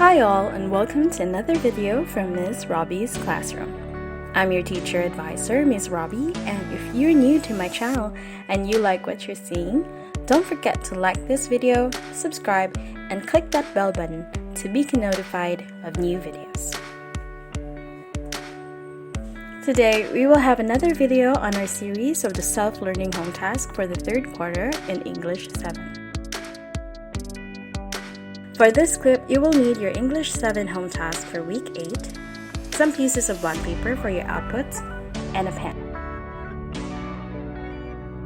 Hi all, and welcome to another video from Ms. Robbie's classroom. I'm your teacher advisor, Ms. Robbie, and if you're new to my channel and you like what you're seeing, don't forget to like this video, subscribe, and click that bell button to be notified of new videos. Today, we will have another video on our series of the self-learning home task for the third quarter in English 7. For this clip, you will need your English 7 home task for week 8, some pieces of black paper for your outputs, and a pen.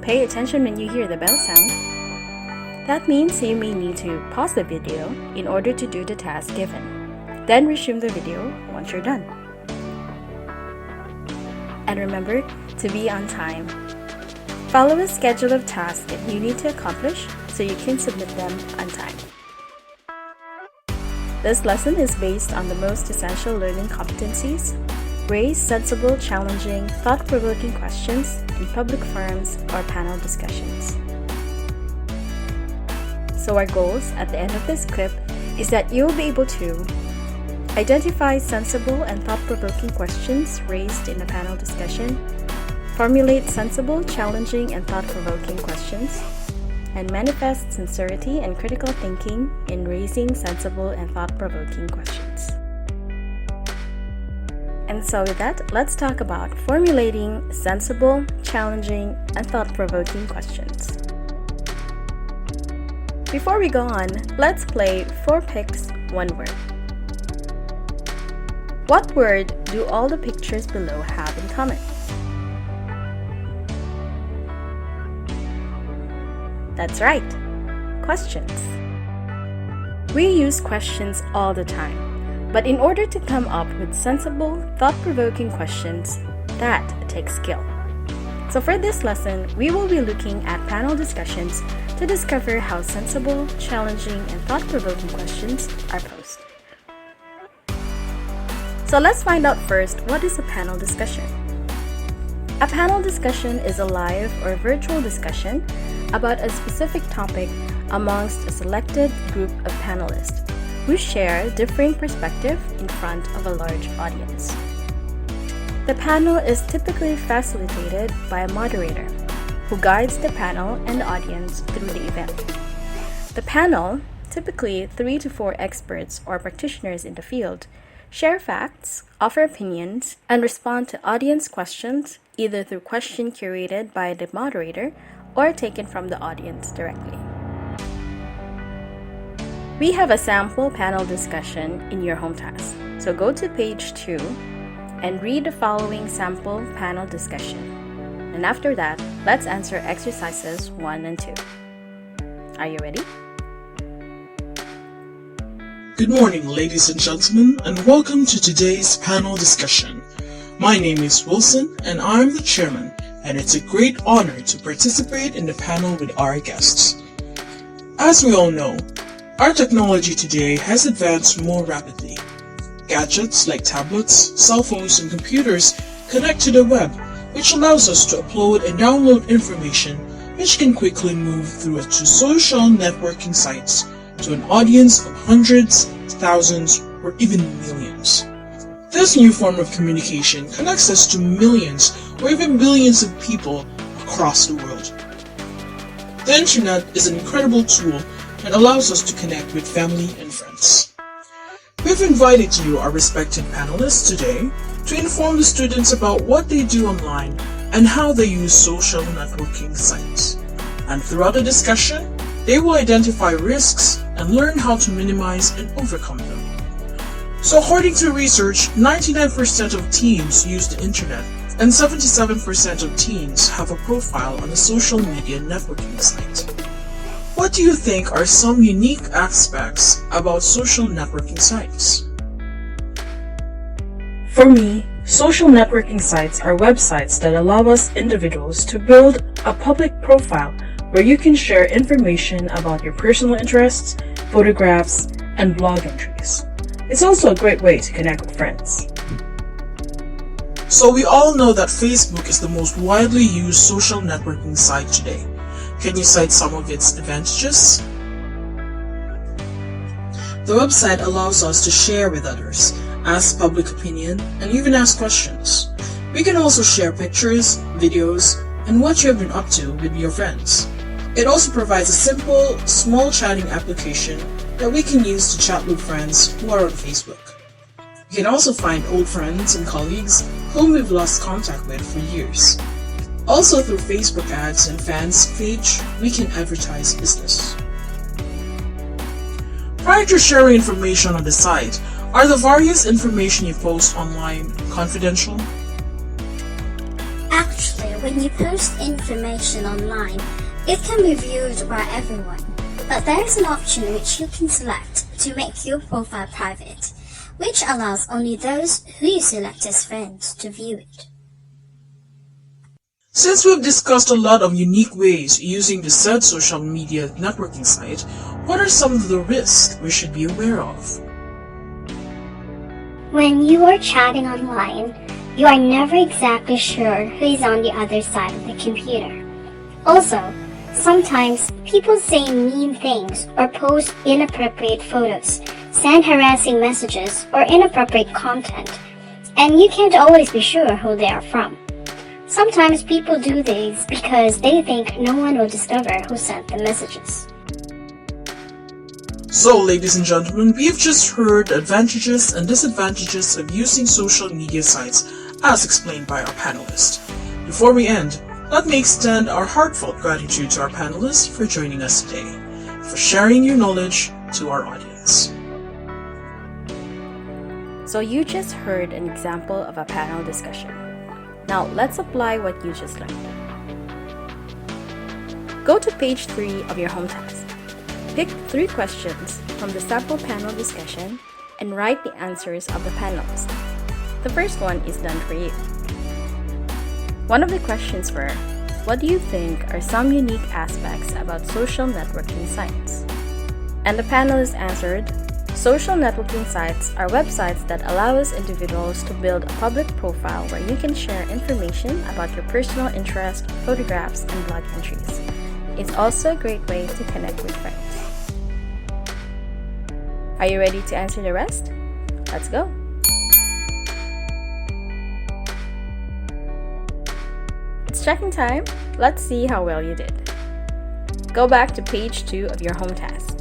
Pay attention when you hear the bell sound. That means you may need to pause the video in order to do the task given. Then resume the video once you're done. And remember to be on time. Follow a schedule of tasks that you need to accomplish so you can submit them on time. This lesson is based on the most essential learning competencies: raise sensible, challenging, thought-provoking questions in public forums or panel discussions. So our goals at the end of this clip is that you'll be able to identify sensible and thought-provoking questions raised in a panel discussion, formulate sensible, challenging, and thought-provoking questions, and manifest sincerity and critical thinking in raising sensible and thought-provoking questions. And so with that, let's talk about formulating sensible, challenging, and thought-provoking questions. Before we go on, let's play 4 picks, 1 word. What word do all the pictures below have in common? That's right, questions. We use questions all the time, but in order to come up with sensible, thought-provoking questions, that takes skill. So for this lesson, we will be looking at panel discussions to discover how sensible, challenging, and thought-provoking questions are posed. So let's find out first, what is a panel discussion? A panel discussion is a live or virtual discussion about a specific topic amongst a selected group of panelists who share differing perspectives in front of a large audience. The panel is typically facilitated by a moderator who guides the panel and audience through the event. The panel, typically 3 to 4 experts or practitioners in the field, share facts, offer opinions, and respond to audience questions either through question curated by the moderator or taken from the audience directly. We have a sample panel discussion in your home task, so go to page 2 and read the following sample panel discussion. And after that, let's answer exercises 1 and 2. Are you ready? Good morning, ladies and gentlemen, and welcome to today's panel discussion. My name is Wilson, and I'm the chairman, and it's a great honor to participate in the panel with our guests. As we all know, our technology today has advanced more rapidly. Gadgets like tablets, cell phones, and computers connect to the web, which allows us to upload and download information which can quickly move through to social networking sites to an audience of hundreds, thousands, or even millions. This new form of communication connects us to millions or even billions of people across the world. The internet is an incredible tool that allows us to connect with family and friends. We've invited you, our respected panelists, today to inform the students about what they do online and how they use social networking sites. And throughout the discussion, they will identify risks and learn how to minimize and overcome them. So according to research, 99% of teens use the internet, and 77% of teens have a profile on a social media networking site. What do you think are some unique aspects about social networking sites? For me, social networking sites are websites that allow us individuals to build a public profile where you can share information about your personal interests, photographs, and blog entries. It's also a great way to connect with friends. So we all know that Facebook is the most widely used social networking site today. Can you cite some of its advantages? The website allows us to share with others, ask public opinion, and even ask questions. We can also share pictures, videos, and what you have been up to with your friends. It also provides a simple, small chatting application that we can use to chat with friends who are on Facebook. We can also find old friends and colleagues whom we've lost contact with for years. Also through Facebook ads and fans page, we can advertise business. Prior to sharing information on the site, are the various information you post online confidential? Actually, when you post information online, it can be viewed by everyone. But there is an option which you can select to make your profile private, which allows only those who you select as friends to view it. Since we've discussed a lot of unique ways using the said social media networking site, what are some of the risks we should be aware of? When you are chatting online, you are never exactly sure who is on the other side of the computer. Also, sometimes people say mean things or post inappropriate photos, send harassing messages or inappropriate content, and you can't always be sure who they are from. Sometimes people do these because they think no one will discover who sent the messages. So, ladies and gentlemen, we have just heard the advantages and disadvantages of using social media sites as explained by our panelists. Before we end, let me extend our heartfelt gratitude to our panelists for joining us today, for sharing your knowledge to our audience. So you just heard an example of a panel discussion. Now let's apply what you just learned. Go to page 3 of your home task. Pick 3 questions from the sample panel discussion and write the answers of the panelists. The first one is done for you. One of the questions were, what do you think are some unique aspects about social networking sites? And the panelists answered, social networking sites are websites that allow us individuals to build a public profile where you can share information about your personal interest, photographs, and blog entries. It's also a great way to connect with friends. Are you ready to answer the rest? Let's go! It's checking time. Let's see how well you did. Go back to page 2 of your home task.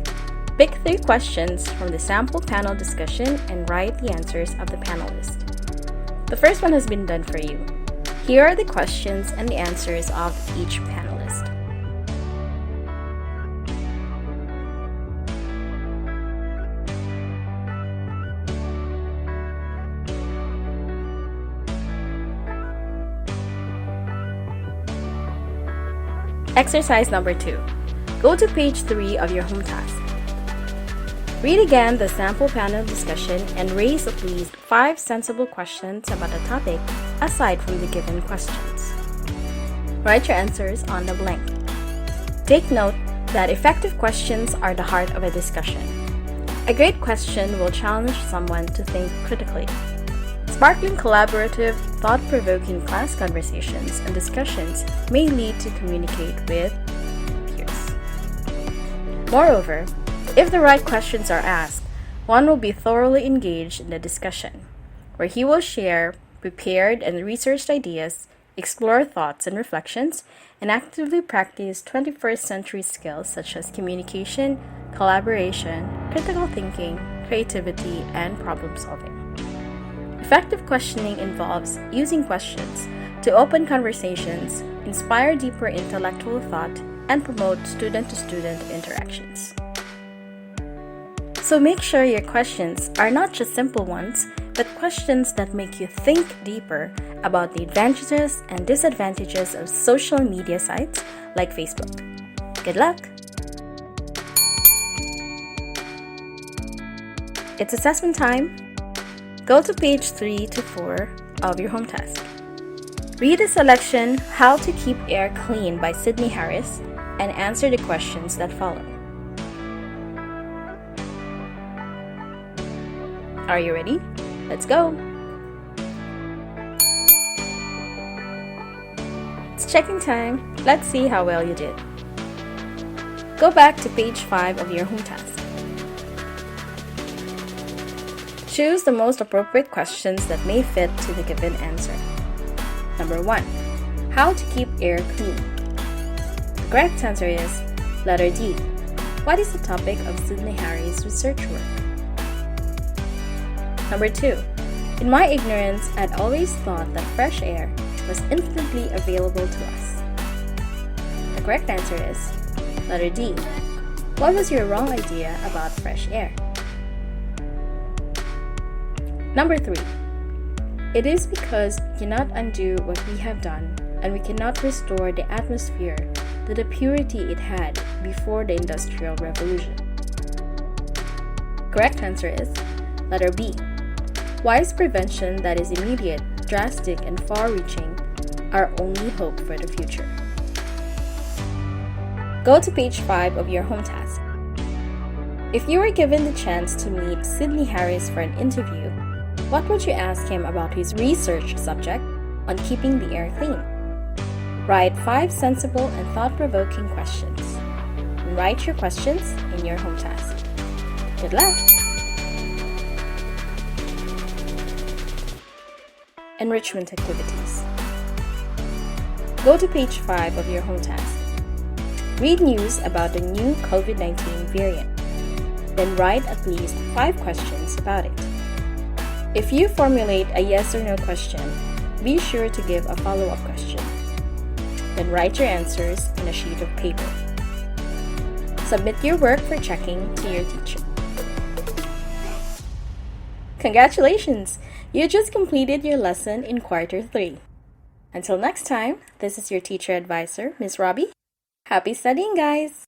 Pick 3 questions from the sample panel discussion and write the answers of the panelists. The first one has been done for you. Here are the questions and the answers of each panelist. Exercise number 2. Go to page 3 of your home task. Read again the sample panel discussion and raise at least 5 sensible questions about a topic aside from the given questions. Write your answers on the blank. Take note that effective questions are the heart of a discussion. A great question will challenge someone to think critically. Sparkling collaborative, thought-provoking class conversations and discussions may lead to communicate with peers. Moreover, if the right questions are asked, one will be thoroughly engaged in the discussion, where he will share prepared and researched ideas, explore thoughts and reflections, and actively practice 21st century skills such as communication, collaboration, critical thinking, creativity, and problem solving. Effective questioning involves using questions to open conversations, inspire deeper intellectual thought, and promote student-to-student interactions. So make sure your questions are not just simple ones, but questions that make you think deeper about the advantages and disadvantages of social media sites like Facebook. Good luck! It's assessment time. Go to page 3 to 4 of your home task. Read the selection How to Keep Air Clean by Sydney Harris and answer the questions that follow. Are you ready? Let's go! It's checking time. Let's see how well you did. Go back to page 5 of your home task. Choose the most appropriate questions that may fit to the given answer. Number 1. How to keep air clean? The correct answer is letter D. What is the topic of Sidney Harry's research work? Number 2. In my ignorance, I'd always thought that fresh air was infinitely available to us. The correct answer is letter D. What was your wrong idea about fresh air? Number 3. It is because we cannot undo what we have done, and we cannot restore the atmosphere to the purity it had before the Industrial Revolution. Correct answer is letter B. Wise prevention that is immediate, drastic, and far-reaching our only hope for the future. Go to page 5 of your home task. If you were given the chance to meet Sidney Harris for an interview, what would you ask him about his research subject on keeping the air clean? Write 5 sensible and thought-provoking questions. And write your questions in your home task. Good luck! Enrichment activities. Go to page 5 of your home task. Read news about the new COVID-19 variant. Then write at least 5 questions about it. If you formulate a yes or no question, be sure to give a follow-up question. Then write your answers on a sheet of paper. Submit your work for checking to your teacher. Congratulations! You just completed your lesson in quarter 3. Until next time, this is your teacher advisor, Miss Robbie. Happy studying, guys!